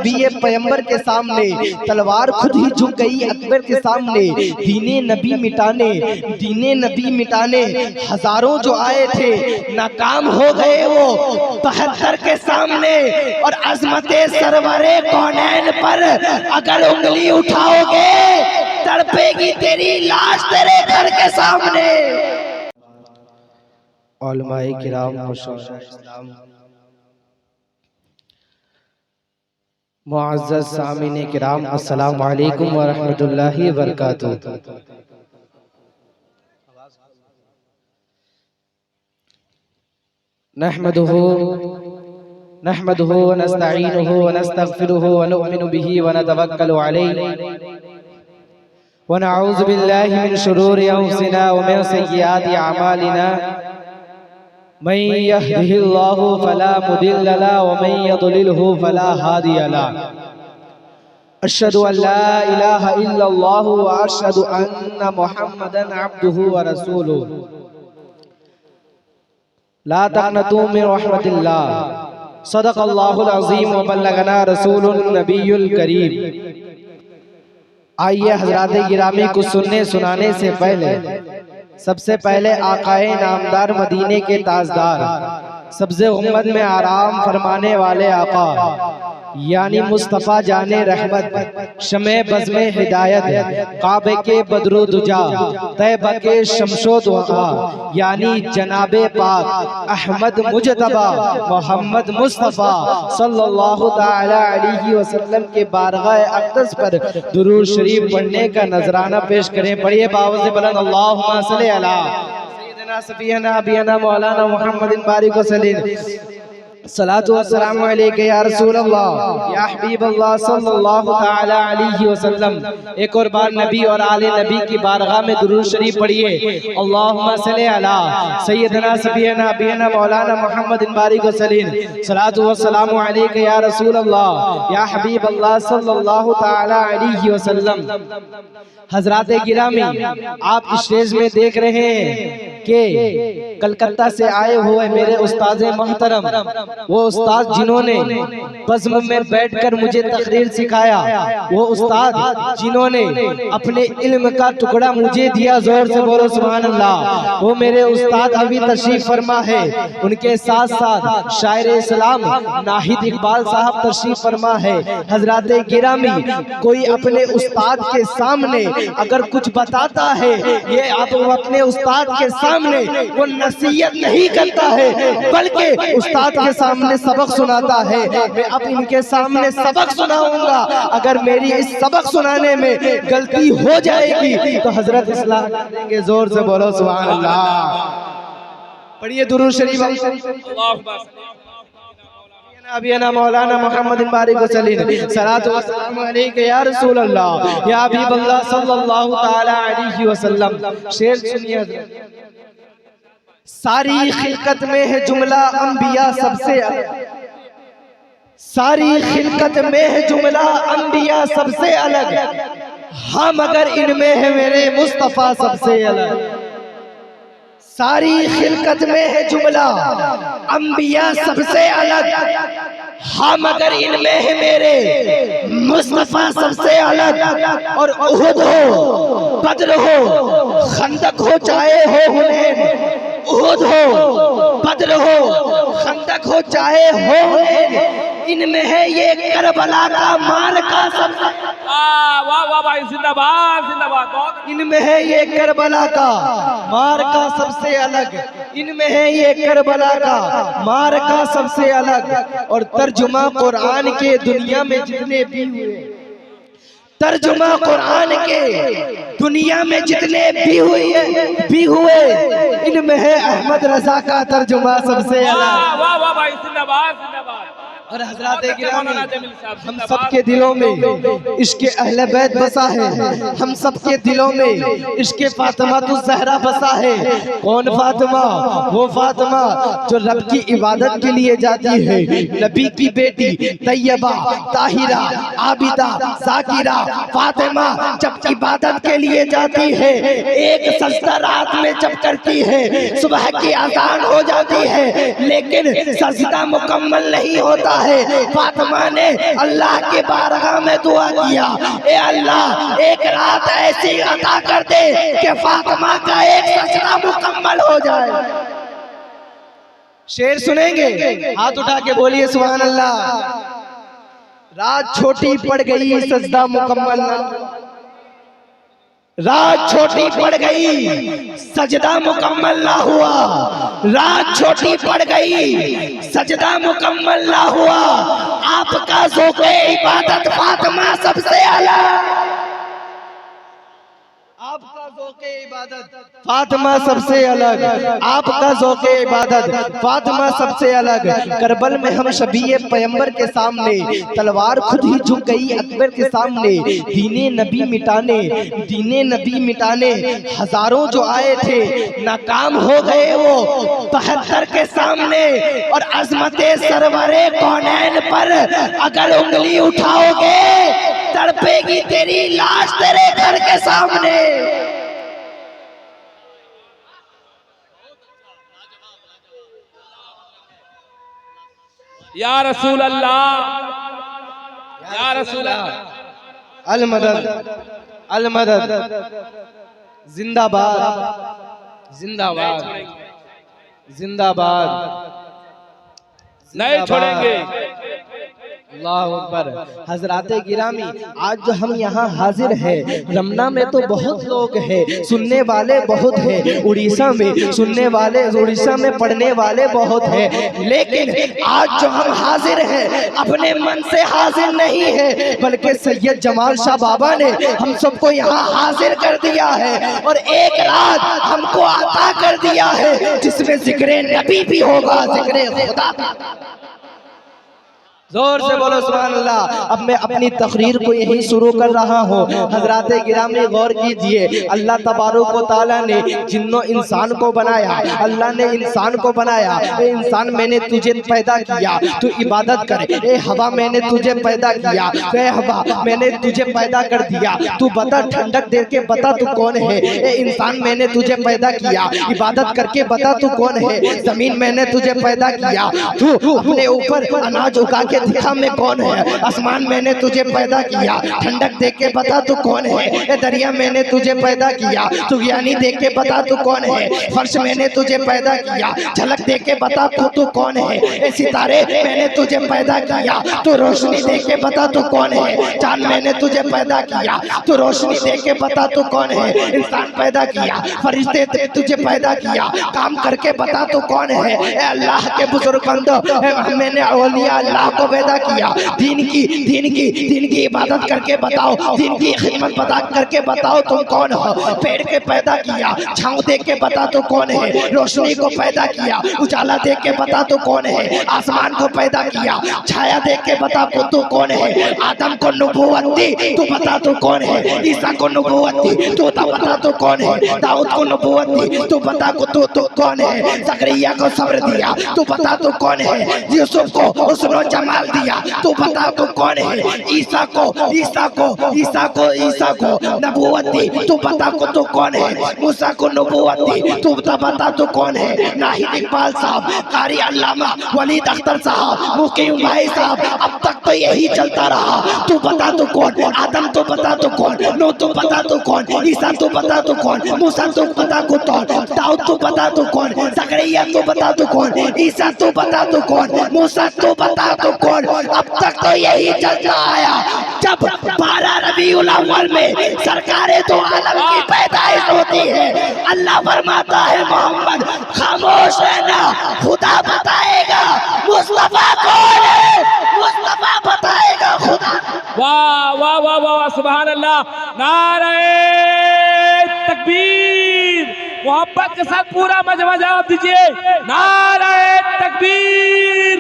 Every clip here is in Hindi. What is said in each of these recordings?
नबी पैगंबर के सामने, तलवार खुद ही झुक गई अकबर के सामने। दीने नबी मिटाने हजारों जो आए थे नाकाम हो गए वो 72 के सामने। और अजमते सरवरे कौनैन पर अगर उंगली उठाओगे तड़पेगी तेरी लाश तेरे घर के सामने। उलमाए किराम मुअज़्ज़ज़ सामीने किराम, अस्सलामु अलैकुम व रहमतुल्लाहि व बरकातुहू। नहमदुहु व नस्तईनुहु व नस्तगफिरुहु व नुमिनु बिही व नतवक्कलु अलैहि व नऊज़ु बिल्लाहि मिन शुरूरि अंफुसिना व मिन सय्यिआति अमालिना। मन यहदिहिल्लाहु फला मुदिल्ल लहु व मन युद्लिलहु फला हादिय लहु। अशहदु अल्ला इलाहा इल्लल्लाहु व अशहदु अन्ना मुहम्मदन अब्दुहु व रसूलुहु। ला तक़नतू मिन रहमतिल्लाह, सदक़ल्लाहुल अज़ीम व बल्लगना रसूलुन नबियुल करीम। आइए हज़रात गिरामी, कुछ सुनने सुनाने से पहले सबसे पहले आकाए नामदार मदीने के ताजदार, सब्ज़े उम्मत में आराम फरमाने वाले आका यानी मुस्तफ़ा जाने रहमत, शमे बज़्मे हिदायत, काबे के बदरुदुजा, तैबा के शमशो दुआ यानी जनाबे पाक अहमद मुजतबा मोहम्मद मुस्तफ़ा सल्लल्लाहु ताला अलैहि वसल्लम के बारगाह अक़दस पर दुरूद शरीफ पढ़ने का नजराना पेश करें। पढ़िए बावज़ बुलंद, अल्लाहुम्मा सल्ली अला सय्यिदना सफ़ीना नबीना मौलाना मुहम्मदिन बारिक वसल्लिम। सलातु वस्सलामु अलैका या रसूल अल्लाह या हबीब अल्लाह सल्लल्लाहु ताला अलैहि वसल्लम। एक और बार नबी और आले नबी की बारगाह में दुरूद शरीफ पढ़िए। अल्लाहुम्मा सल्ली अला सय्यिदना सफ़ीना नबीना मौलाना मुहम्मदिन बारिक वसल्लिम। सलातु वस्सलामु अलैका या रसूल अल्लाह या हबीब अल्लाह सल्लल्लाहु ताला अलैहि वसल्लम। हज़रात गिरामी, आप स्टेज में देख रहे हैं कि कलकत्ता से आए हुए मेरे उस्ताद मोहतरम, वो उस्ताद जिन्होंने बज़्म में बैठकर मुझे तकरीर सिखाया, वो उस्ताद जिन्होंने अपने इल्म का टुकड़ा मुझे दिया, जोर से बोलो सुभान अल्लाह। वो मेरे उस्ताद अभी तशरीफ फरमा है, उनके साथ साथ शायर इस्लाम नाहिद इकबाल साहब तशरीफ फरमा है। हज़रात गिरामी, कोई अपने उस्ताद के सामने अगर कुछ बताता है, ये आप अपने उस्ताद के सामने वो नसीहत नहीं करता है बल्कि उस्ताद के सामने सबक सुनाता है। मैं अब इनके सामने सबक सुनाऊंगा, अगर मेरी इस सबक सुनाने में गलती हो जाएगी तो हजरत इस्लाम देंगे। जोर से बोलो सुभान अल्लाह। पढ़िए दुरूद शरीफ। अल्लाहुम्मा मौलाना मुहम्मद बारिक वसल्लम। सलातु वस्सलामु अलैका या रसूल अल्लाह या हबीब अल्लाह सल्लल्लाहु ताला अलैहि वसल्लम। शेर सुनिए। सारी खिलकत में है जुमला अंबिया सबसे अलग, सारी खिलकत में है जुमला अंबिया सबसे अलग, हाँ मगर इनमें है मेरे मुस्तफ़ा सबसे अलग। सारी खिलकत में है जुमला अंबिया सबसे अलग, हाँ मगर इनमें है मेरे मुस्तफ़ा सबसे अलग। और उहुद हो, बद्र हो, खंदक हो, चाहे हो हुनैन, उहुद हो, बद्र हो, खंदक हो, चाहे हो हुनैन, इनमें है ये करबला का मार्का सबसे। वाह वाह भाई, जिंदाबाद जिंदाबाद। इनमें है ये करबला का मार्का सबसे अलग, इनमें है ये करबला का मार्का सबसे अलग। और तर्जुमा कुरान के दुनिया में जितने भी हुए, तर्जुमा कुरान के दुनिया में जितने भी हुए, इनमें है अहमद रजा का तर्जुमा सबसे अलग। वाह वाह भाई, जिंदाबाद जिंदाबाद। और हज़रात गिरामी, हम सबके दिलों में इश्क़ अहले बैत बसा है, हम सबके दिलों में इश्क़ फातिमा तुज़ ज़हरा बसा है। कौन फातिमा? वो फातिमा जो रब की इबादत के लिए जाती है, नबी की बेटी तैयबा, ताहिरा, आबिदा, ज़ाकिरा फातिमा जब इबादत के लिए जाती है, एक सजदा रात में जब करती है, सुबह की अज़ान हो जाती है, लेकिन सजदा मुकम्मल नहीं होता है फातिमा ने अल्लाह के बारगाह में दुआ किया, ए अल्लाह एक रात ऐसी अता कर दे कि फातिमा का एक सजदा मुकम्मल हो जाए। शेर सुनेंगे? हाथ उठा के बोलिए सुभान अल्लाह। रात छोटी पड़ गई सजदा मुकम्मल, रात छोटी पड़ गई सजदा मुकम्मल ना हुआ, रात छोटी पड़ गई सजदा मुकम्मल ना हुआ। आपका ज़ौक़े इबादत फातिमा सबसे अलग, आपका ज़ौक़े इबादत फातिमा सबसे अलग, आपका ज़ौक़े इबादत फातिमा सबसे अलग। करबल में हम शबीए पैगंबर के सामने, तलवार खुद ही झुक गई अकबर के सामने। दीने नबी मिटाने, दीने नबी मिटाने हजारों जो आए थे नाकाम हो गए वो 72 के सामने। और अज़मते सरवरे कौनैन पर अगर उंगली उठाओगे तड़पेगी तेरी लाश तेरे घर के सामने। या रसूल अल्लाह, या रसूल अल्लाह। अल मदद, अल मदद, जिंदाबाद, जिंदाबाद, जिंदाबाद, नहीं छोड़ेंगे। अल्लाह अकबर। हजराते गिरामी, आज जो हम यहाँ हाजिर हैं, रमना में तो बहुत लोग हैं, सुनने वाले बहुत हैं, उड़ीसा में सुनने वाले, उड़ीसा में पढ़ने वाले बहुत हैं, लेकिन आज जो हम हाजिर हैं अपने मन से हाजिर नहीं है, बल्कि सैयद जमाल शाह बाबा ने हम सबको यहाँ हाजिर कर दिया है। और एक रात हमको अता कर दिया है जिसमें जिक्र नबी भी होगा, जिक्र खुदा भी। जोर से बोलो सुभान अल्लाह। अब मैं अपनी तकरीर को यही शुरू कर रहा हूँ। हजराते गिरामी गौर कीजिए, अल्लाह तबारक व तआला ने जिन्नो इंसान को बनाया, अल्लाह ने इंसान को बनाया। ए इंसान मैंने तुझे पैदा किया, तू इबादत कर। ए हवा मैंने तुझे पैदा किया, ए हवा मैंने तुझे पैदा कर दिया, तू बता ठंडक दे के बता तू कौन है। ए इंसान मैंने तुझे पैदा किया, इबादत करके बता तू कौन है। जमीन मैंने तुझे पैदा किया, तू अपने ऊपर अनाज उगा के दिखा मैं कौन है। आसमान मैंने तुझे पैदा किया, ठंडक देख के बता तू कौन है। ए दरिया मैंने तुझे पैदा किया, तू ज्ञानी देख के बता तू कौन है। फर्श मैंने तुझे पैदा किया, झलक देख के बता तू कौन है। ए सितारे मैंने तुझे पैदा किया, तू रोशनी देख के बता तू कौन है। चांद मैंने तुझे पैदा किया, तू रोशनी देख के बता तू कौन है। इंसान पैदा किया, फरिश्ते तुझे पैदा किया, काम करके बता तू कौन है। ए अल्लाह के बुजुर्ग बंदो, मैंने औलिया अल्लाह को पैदा किया, दीन की इबादत करके बताओ, दीन की खिदमत बता करके बताओ तुम कौन हो। पेड़ के पैदा किया, छांव देख के बता तो कौन है। रोशनी को पैदा किया, उजाला देख के बता तो कौन है। आसमान को पैदा किया, छाया देख के बता तू कौन है। आदम को नबूवत दी, तू बता तू कौन है। ईसा को नबूवत दी, तू बता तू कौन है। दाऊद को नबूवत दी, तू बता तू कौन है। जकरिया को सब्र दिया, तू बता तू कौन है। यूसुफ को हुस्न जमाल दिया, तू बता तू कौन है। ईसा को नबूवत दी, तू बता तू कौन है। मूसा को नबूवत दी, तू बता तू कौन है। नाहिद इकबाल साहब, कारी अल्लामा वलीद अख्तर साहब, मुकीम भाई साहब, अब तक तो यही चलता रहा। तू बता तू कौन। आदम तो बता तू कौन, नूह तो बता तू कौन, ईसा तो बता तू कौन, मूसा तो बता तू कौन, दाऊद तो बता तू कौन, जकरिया तो बता तू कौन, ईसा तो बता तू कौन, मूसा तो बता तू कौन। अब तक तो यही चलता आया। जब 12 रबीउल अव्वल में सरकारे तो आलम की पैदाइश होती है, अल्लाह फरमाता है मोहम्मद खामोश रहना, खुदा बताएगा मुस्तफा कौन है, मुस्तफा बताएगा खुदा। वाह वाह वाह वाह, सुभान अल्लाह। नारे तकबीर, मोहब्बत के साथ पूरा मजमा जवाब दीजिए। नारे तकबीर,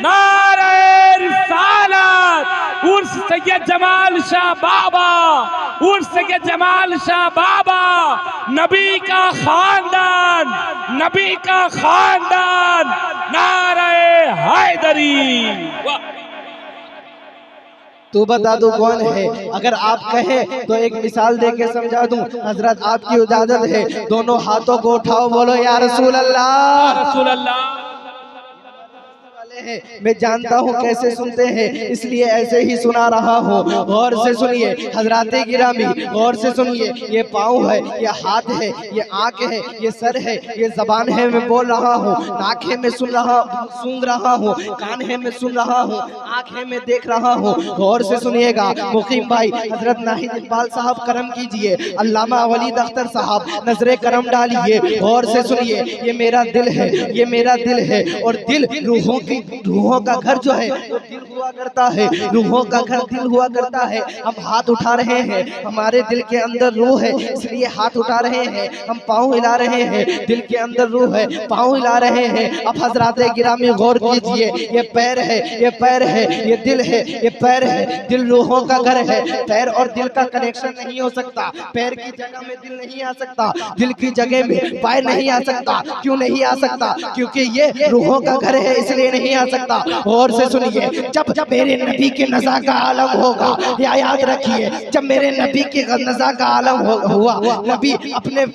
नारे रिसालत। उर्स सैयद जमाल शाह बाबा, उर्स सैयद जमाल शाह बाबा, नबी का खानदान, नबी का खानदान। नारे हैदरी। तू बता दो कौन है। अगर आप कहें तो एक मिसाल दे के समझा दूं। हजरत आपकी इजाजत है, दोनों हाथों को उठाओ, बोलो या रसूल अल्लाह, रसूल अल्लाह। हैं, मैं जानता हूँ कैसे सुनते हैं, इसलिए ऐसे ही सुना रहा हूँ। गौर से सुनिए हजरात गिरामी, गौर से सुनिए। ये पाँव है, ये हाथ है, ये आंख है, ये सर है, ये जबान है, मैं बोल रहा हूँ। नाक है, मैं सुन रहा हूँ। कान है, मैं सुन रहा हूँ। आंख है, मैं देख रहा हूँ। गौर से सुनिएगा। मुकीम भाई हजरत नाहिद इकबाल साहब करम कीजिए, अल्लामा वलीद अख्तर साहब नजरे करम डालिए। गौर से सुनिए। ये मेरा दिल है, ये मेरा दिल है, और दिल रूहों का घर जो है वो दिल हुआ करता है। रूहों का घर दिल हुआ करता है। हम हाथ उठा रहे हैं, हमारे दिल के अंदर रूह है, इसलिए हाथ उठा रहे हैं। हम पाँव हिला रहे हैं, दिल के अंदर रूह है, पाँव हिला रहे हैं। अब हजरात गिरामी गौर कीजिए। ये पैर है, ये पैर है, ये दिल है, ये पैर है। दिल रूहों का घर है। पैर और दिल का कनेक्शन नहीं हो सकता। पैर की जगह में दिल नहीं आ सकता, दिल की जगह में पैर नहीं आ सकता। क्यों नहीं आ सकता? क्योंकि ये रूहों का घर है, इसलिए नहीं आ सकता। और से सुनिए, जब मेरे नबी के नज़ा का आलम होगा, या याद रखिए, जब मेरे नबी के नज़ा का आलम हुआ, नबी अपने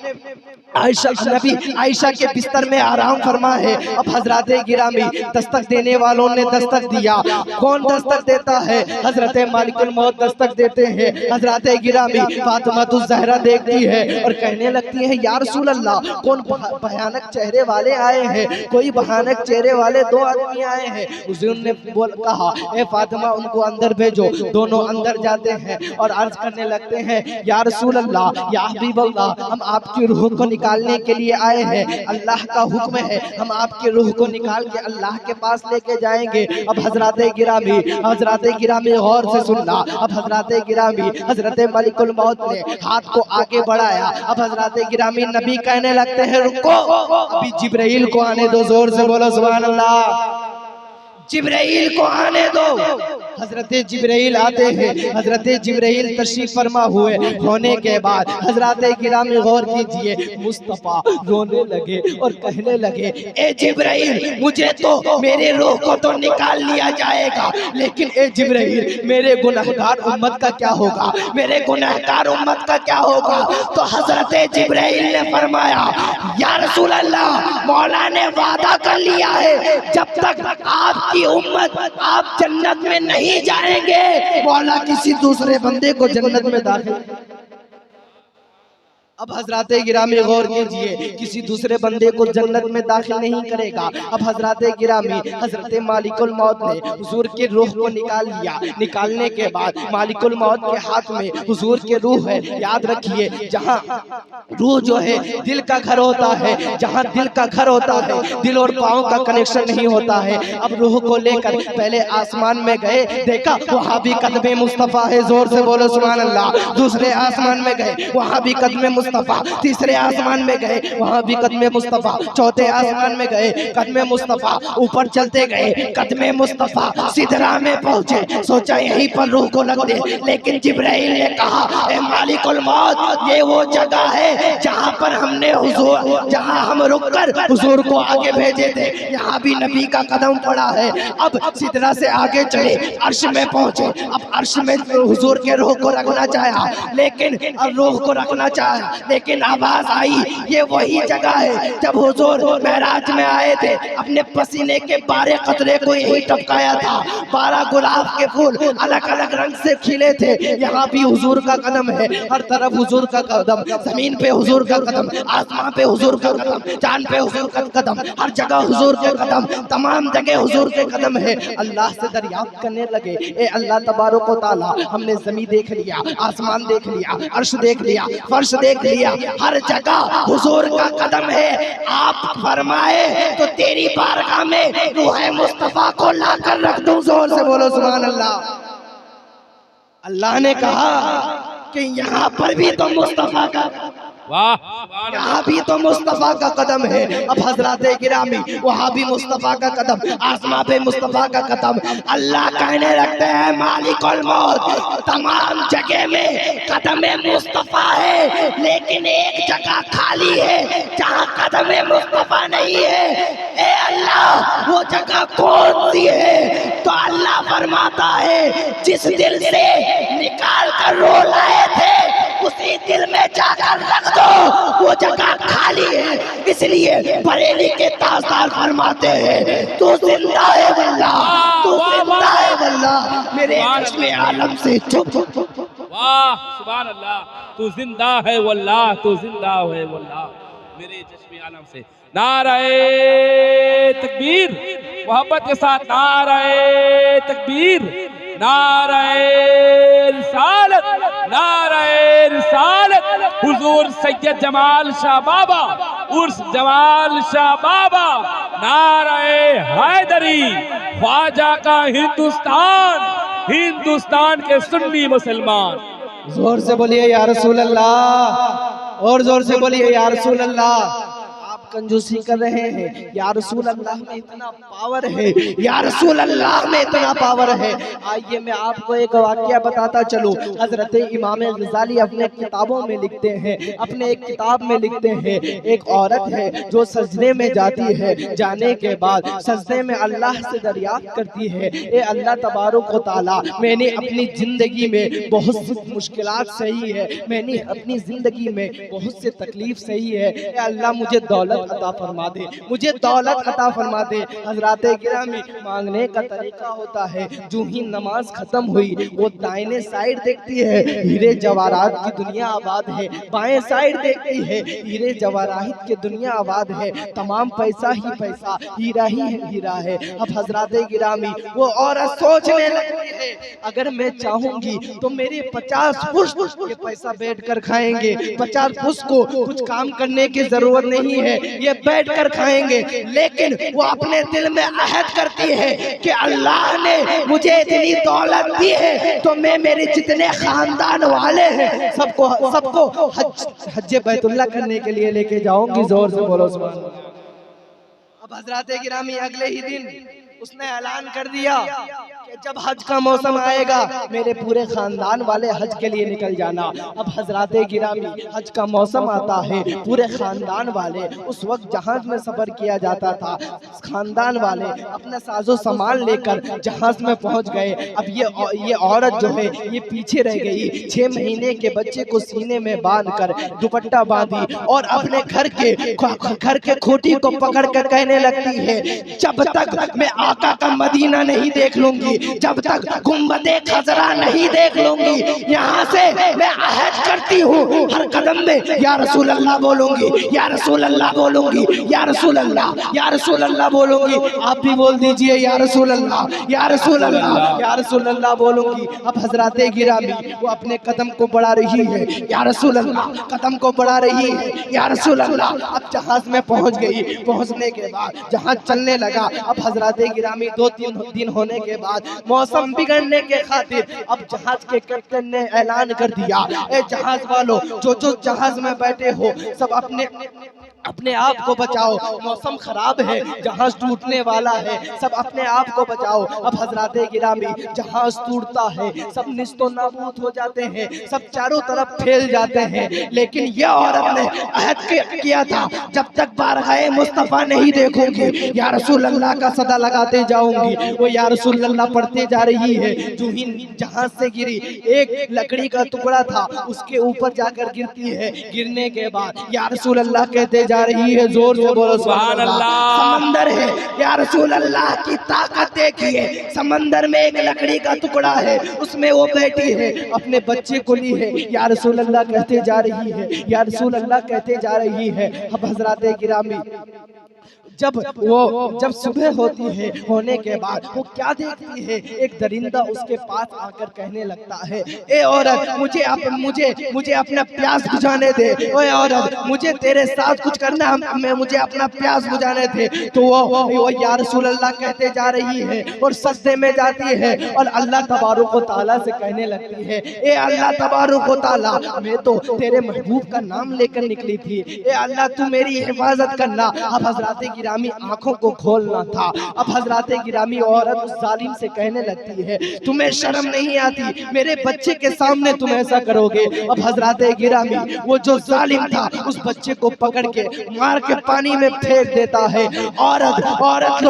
आयशा के बिस्तर में आराम फरमा है। अब हजरत गिरामी दस्तक देने वालों ने दस्तक दिया। कौन दस्तक देता है? हजरत मालिकुल मौत दस्तक देते हैं। हजरत गिरामी फातिमा ज़हरा देखती है और कहने लगती है, या रसूल अल्लाह, कौन भयानक चेहरे वाले आए हैं? कोई भयानक चेहरे वाले दो आदमी आए हैं। हुजूर ने कहा, ए फातिमा, उनको अंदर भेजो। दोनों अंदर जाते हैं और अर्ज करने लगते हैं, या रसूल अल्लाह, या हबीब अल्लाह, हम आपकी रूह को निकालने के लिए आए हैं। अल्लाह का हुक्म है, हम आपकी रूह को निकाल के अल्लाह के पास लेके जाएंगे। अब हजरत गिरामी गौर से सुनना। अब हजरत गिरामी हजरत मलिकुल मौत ने हाथ को आगे बढ़ाया। अब हजरत गिरामी नबी कहने लगते हैं, रुको, अभी जिब्राइल को आने दो। जोर से बोलो सुभान अल्लाह। जिब्राइल को आने दो। हजरत जिब्राइल आते हैं। हजरत जिब्राइल तशरीफ फरमा हुए होने के बाद हजरत गिरामी गौर कीजिए, मुस्तफा रोने लगे और कहने लगे, ए जिब्राइल, मुझे तो मेरे रूह को तो निकाल लिया जाएगा, लेकिन ए जिब्राइल, मेरे गुनहगार उम्मत का क्या होगा? मेरे गुनहगार उम्मत का क्या होगा? तो हजरत जिब्राइल ने फरमाया, या रसूल अल्लाह, मौला ने वादा कर लिया है, जब तक आपकी उम्मत आप जन्नत में नहीं जाएंगे, मौला किसी दूसरे बंदे को जन्नत में दाखिल। अब हजरत गिरामी गौर कीजिए, किसी दूसरे बंदे को जन्नत में दाखिल नहीं करेगा। अब हजरत गिरामी हजरत मालिकुल मौत ने हुजूर की रूह को निकाल लिया। निकालने के बाद मालिकुल मौत के हाथ में हुजूर की रूह है। याद रखिए, जहाँ रूह जो है दिल का घर होता है, जहाँ दिल का घर होता है, दिल और पाँव का कनेक्शन नहीं होता है। अब रूह को लेकर पहले आसमान में गए, देखा वहाँ भी कदमे मुस्तफ़ा है। जोर से बोलो सुभान अल्लाह। दूसरे आसमान में गए, वहाँ भी कदमे मुस्तफ़ा। तीसरे आसमान में गए, वहाँ भी कदमे मुस्तफ़ा। चौथे आसमान में गए, कदमे मुस्तफ़ा। ऊपर चलते गए, कदमे मुस्तफ़ा। सिदरा में पहुँचे, सोचा यहीं पर रूह को लग दे, लेकिन जिब्राइल ने कहा, ए मालिकुल मौत, ये वो जगह है जहाँ पर हमने हुजूर, जहाँ हम रुककर हुजूर को आगे भेजे थे, यहाँ भी नबी का कदम पड़ा है। अब सिदरा से आगे चले, अर्श में पहुँचे। अब अर्श में हुजूर के रूह को रखना चाहा, लेकिन रूह को रखना चाहा, लेकिन आवाज आई, ये वही जगह है जब हुजूर महराज में आए थे, अपने पसीने के 12 कतरे को यही टपकाया था। 12 गुलाब के फूल अलग अलग रंग से खिले थे। यहाँ भी हुजूर का कदम है, हर तरफ हुजूर का कदम, जमीन पे हुजूर का कदम, आसमान पे हुजूर का कदम, चांद पे हुजूर का कदम, हर जगह हुजूर के कदम, तमाम जगह हुजूर के कदम है। अल्लाह से दरियाफ्त करने लगे, ए अल्लाह तबारक व तआला, हमने जमीन देख लिया, आसमान देख लिया, अर्श देख लिया, फर्श देख लिया, हर जगह हुजूर का कदम है। आप फरमाए तो तेरी बारगाह में रूह मुस्तफा को लाकर रख दूं। जोर से बोलो सुभान अल्लाह। अल्लाह ने कहा कि यहाँ पर भी तो मुस्तफा का, यहाँ भी तो मुस्तफा का कदम है। अब हजरत गिरामी, वहाँ भी मुस्तफा का कदम, आसमां पे मुस्तफा का कदम। अल्लाह कहने लगते हैं, मालिकुल मौत, तमाम जगह में कदम मुस्तफा है, लेकिन एक जगह खाली है जहाँ कदम मुस्तफा नहीं है। ए अल्लाह, वो जगह कौन सी है? तो अल्लाह फरमाता है, जिस दिल से निकाल कर रो लाए थे, उसी दिल में जाकर रख दो, वो जगह खाली है। इसलिए बरेली के ताजदार फरमाते हैं, तू जिंदा है वल्लाह, तू जिंदा है वल्लाह, मेरे चश्मे आलम से चुप। वाह सुभान अल्लाह, तू जिंदा है वल्लाह, तू जिंदा है वल्लाह, मेरे चश्मे आलम से। नाराए तकबीर, मोहब्बत के साथ नाराए तकबीर, नाराए रिसालत, नाराए रिसालत। हुजूर सैयद जमाल शाह बाबा उर्स जमाल शाह बाबा, नाराए हैदरी, ख्वाजा का हिंदुस्तान, हिंदुस्तान के सुन्नी मुसलमान। जोर से बोलिए या रसूल अल्लाह, और जोर से बोलिए या रसूल अल्लाह। आप कंजूसी कर रहे हैं, या रसूल अल्लाह में इतना पावर है, या रसूल अल्लाह में इतना पावर है। आइए मैं आपको एक वाकया बताता चलूं। हजरत इमाम गजाली अपने किताबों में लिखते हैं, अपने एक किताब में लिखते हैं, एक औरत है जो सजदे में जाती है, जाने के बाद सजदे में अल्लाह से दरियाफ्त करती है, ए अल्लाह तबारक व तआला, मैंने अपनी जिंदगी में बहुत सी मुश्किलात सही है, मैंने अपनी जिंदगी में बहुत से तकलीफ सही है, ए अल्लाह मुझे दौलत अता फरमा दे, मुझे दौलत अता फरमा दे। हजरात गिरामी, मांगने का तरीका होता है, जो ही नमाज खत्म हुई वो दाहिने साइड देखती है, हीरे जवाहरात की दुनिया आबाद है, बाएं साइड देखती है, हीरे जवाहरात की दुनिया आबाद है, तमाम पैसा ही पैसा, हीरा ही हीरा है। अब हजरात गिरामी, वो औरत सोचने लगती है, अगर मैं चाहूंगी तो मेरे 50 पुष्प ये पैसा बैठ कर खाएंगे, 50 पुष्प को कुछ काम करने की जरूरत नहीं है, ये बैठ कर खाएंगे। लेकिन वो अपने दिल में अहद करती है कि अल्लाह ने मुझे इतनी दौलत दी है तो मैं मेरे जितने खानदान वाले हैं सबको हज बैतुल्लाह करने के लिए लेके जाऊंगी। जोर से बोलो सुभान अल्लाह। अब हजरात गिरामी, अगले ही दिन उसने ऐलान कर दिया कि जब हज का मौसम आएगा मेरे पूरे खानदान वाले हज के लिए निकल जाना। अब हजरात गिरामी, हज का मौसम आता है, पूरे खानदान वाले, उस वक्त जहाज में सफर किया जाता था, खानदान वाले अपना साजो सामान लेकर जहाज में पहुंच गए। अब ये औरत जो है ये पीछे रह गई, 6 महीने के बच्चे को सीने में बांध कर दुपट्टा बांधी और अपने घर के खूंटी को पकड़ कर कहने लगती है, जब तक मैं आका का मदीना नहीं देख लूंगी, जब तक गुंबदे खजरा नहीं देख लूंगी, यहाँ से मैं अहद करती हूँ हर कदम में या रसूल अल्लाह बोलूंगी, या रसूल अल्लाह बोलूंगी, या रसूल अल्लाह, या रसूल अल्लाह बोलूंगी। आप भी बोल दीजिए या रसूल अल्लाह, या रसूल अल्लाह, या रसूल अल्लाह बोलूंगी। अब हजरात गिरामी, वो अपने कदम को बढ़ा रही है, या रसूल अल्लाह, कदम को बढ़ा रही है, या रसूल अल्लाह। अब जहाज में पहुंच गई, पहुंचने के बाद जहाज चलने लगा। अब हजरात गिरामी 2-3 दिन होने के बाद मौसम बिगड़ने के खातिर अब जहाज के कैप्टन ने ऐलान कर दिया, ए जहाज वालों, जो जहाज में बैठे हो सब अपने आप को बचाओ, मौसम खराब है, जहाज टूटने वाला है, सब अपने आप को बचाओ। अब हजरात गिरामी, जहाज टूटता है, सब निस्तो नाबूद हो जाते हैं, सब चारों तरफ फैल जाते हैं। लेकिन यह औरत ने अहद किया था, जब तक बारगाह मुस्तफा नहीं देखूंगी या रसूल अल्लाह का सदा लगाते जाऊंगी। वो या रसूल अल्लाह पढ़ते जा रही है, जो ही जहाज से गिरी, एक लकड़ी का टुकड़ा था उसके ऊपर जाकर गिरती है, गिरने के बाद या रसूल अल्लाह कहते जा रही है, जोर से बोलो सुभान अल्लाह। समंदर है, या रसूल अल्लाह की ताकत देखिए, समंदर में एक लकड़ी का टुकड़ा है, उसमें वो बैठी है, अपने बच्चे को ली है, या रसूल अल्लाह कहते जा रही है, या रसूल अल्लाह कहते जा रही है। अब हजरात गिरामी, जब सुबह होती है, होने के बाद वो क्या देखती है, एक दरिंदा उसके पास आकर कहने लगता है, ए औरत, मुझे अपना प्यास बुझाने दे, ओए औरत, मुझे तेरे साथ कुछ करना है, मुझे अपना प्यास बुझाने दे। तो वो या रसूल अल्लाह कहते जा रही है और सजदे में जाती है और अल्लाह तबारुक व तआला से कहने लगती है, ए अल्लाह तबारुक व तआला, मैं तो तेरे महबूब का नाम लेकर निकली थी, ए अल्लाह तू मेरी हिफाजत करना। अब हजरात गिरामी आंखों को खोलना था। अब हजरत गिरामी औरत उस जालिम से कहने लगती है, तुम्हें शर्म नहीं आती, मेरे बच्चे के सामने तुम ऐसा करोगे। अब हजरत गिरामी वो जो जालिम था उस बच्चे को पकड़ के मार के पानी में फेंक देता है। औरत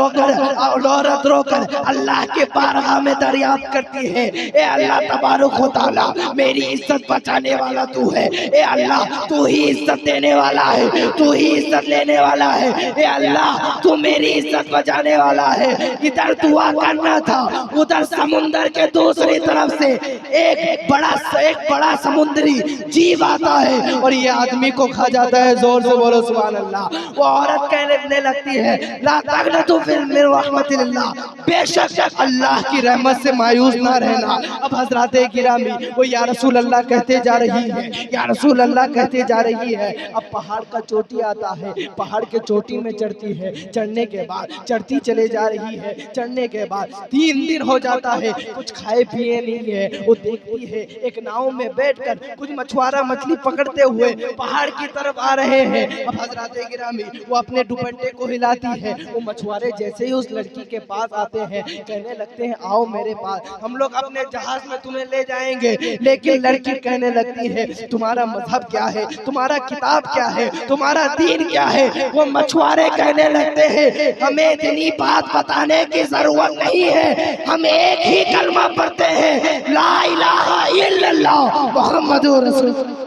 रोकर अल्लाह के बारगाह में दरियाफ्त करती है, ए अल्लाह तबारक व तआला, मेरी इज्जत बचाने वाला तू है। ए अल्लाह, तू ही इज्जत देने वाला है, तू ही इज्जत लेने वाला है। ए अल्लाह, तू मेरी इज्जत बचाने वाला है। इधर दुआ करना था, उधर समुंदर के दूसरी तरफ से एक बड़ा समुद्री जीव आता है और ये आदमी को खा जाता है। जोर से बोलो सुभान अल्लाह। वो औरत कहने लगती है, ला तक़नतु मिन रहमतिल्लाह, बेशक अल्लाह की रहमत से मायूस ना रहना। अब हजरत गिरामी वो या रसूल अल्लाह कहते जा रही है, या रसूल अल्लाह कहते जा रही है। अब पहाड़ का चोटी आता है, पहाड़ के चोटी में चढ़ती है, चढ़ने के बाद चढ़ती चले जा रही है। चढ़ने के बाद 3 दिन हो जाता है, कुछ खाए पिए नहीं है। वो देखती है एक नाव में बैठकर कुछ मछुआरा मछली पकड़ते हुए पहाड़ की तरफ आ रहे हैं। अब हजरत गिरामी वो अपने दुपट्टे को हिलाती है। वो मछुआरे जैसे ही उस लड़की के पास आते हैं, कहने लगते हैं, आओ मेरे पास, हम लोग अपने जहाज में तुम्हें ले जाएंगे। लेकिन लड़की कहने लगती है, तुम्हारा मजहब क्या है, तुम्हारा किताब क्या है, तुम्हारा दीन क्या है। वो मछुआरे कहने लगते हैं, हमें इतनी बात बताने की जरूरत नहीं है, हम एक ही कलमा पढ़ते हैं, ला इलाहा इल्लल्लाह मुहम्मदुर रसूलुल्लाह,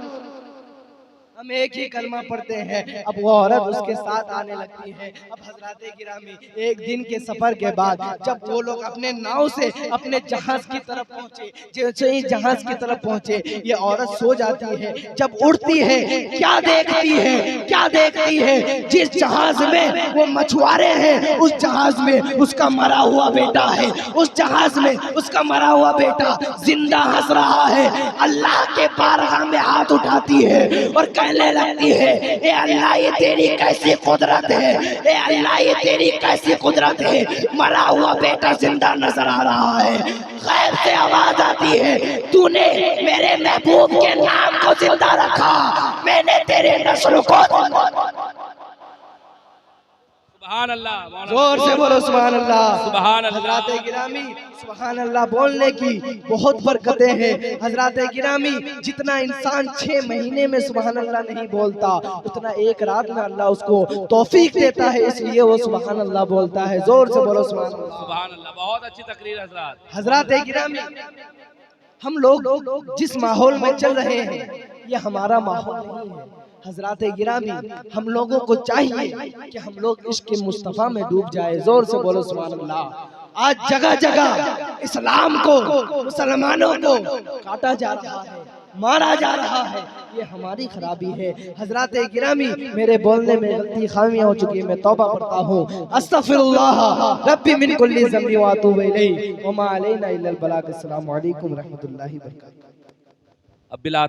हम एक ही कलमा पढ़ते हैं। अब वो औरत उसके साथ आने लगती है। अब हजरत गिरामी एक दिन के सफर के बाद जब वो लोग अपने नाव से अपने जहाज की तरफ पहुंचे, जैसे ही जहाज की तरफ पहुंचे, ये औरत सो जाती है। जब उठती है, क्या देखती है, जिस जहाज में वो मछुआरे हैं उस जहाज में उसका मरा हुआ बेटा है, उस जहाज में उसका मरा हुआ बेटा जिंदा हंस रहा है। अल्लाह के बारगाह में हाथ उठाती है और कहने लगती है, ए अल्लाह, ये तेरी कैसी कुदरत है, ए अल्लाह, ये तेरी कैसी कुदरत है, मरा हुआ बेटा जिंदा नजर आ रहा है। गैब से आवाज आती है, तूने मेरे महबूब के नाम को जिंदा रखा, मैंने तेरे नस्ल को। सुभान अल्लाह, जोर से बोलो सुभान अल्लाह। सुभान अल्लाह। हजरत गिरामी सुभान अल्लाह बोलने की बहुत बरकतें हैं। हजरत गिरामी जितना इंसान 6 महीने में सुभान अल्लाह नहीं बोलता, उतना एक रात में अल्लाह उसको तौफीक देता है, इसलिए वो सुभान अल्लाह बोलता है। जोर से बोलो सुभान अल्लाह। सुभान अल्लाह। बहुत अच्छी तकरीर हजरत। हजरत गिरामी, हम लोग जिस माहौल में चल रहे हैं ये हमारा माहौल नहीं है। हजरत गिरामी, हम लोगों को चाहिए कि हम लोग इश्क मुस्तफा में डूब जाए। जोर से बोलो सुभान अल्लाह। आज जगह जगह इस्लाम को, मुसलमानों को काटा जा रहा है, मारा जा रहा है, ये हमारी खराबी है। हजरत गिरामी, मेरे बोलने में गलती खामियां हो चुकी है, मैं तौबा करता हूँ। अस्तगफिरुल्लाह रब्बी मिन कुल्ली ज़ंबी व अतूबु इलैहि व मा अलैना इल्लल बलाग। अस्सलामु अलैकुम व रहमतुल्लाहि व बरकातहू। अब बिला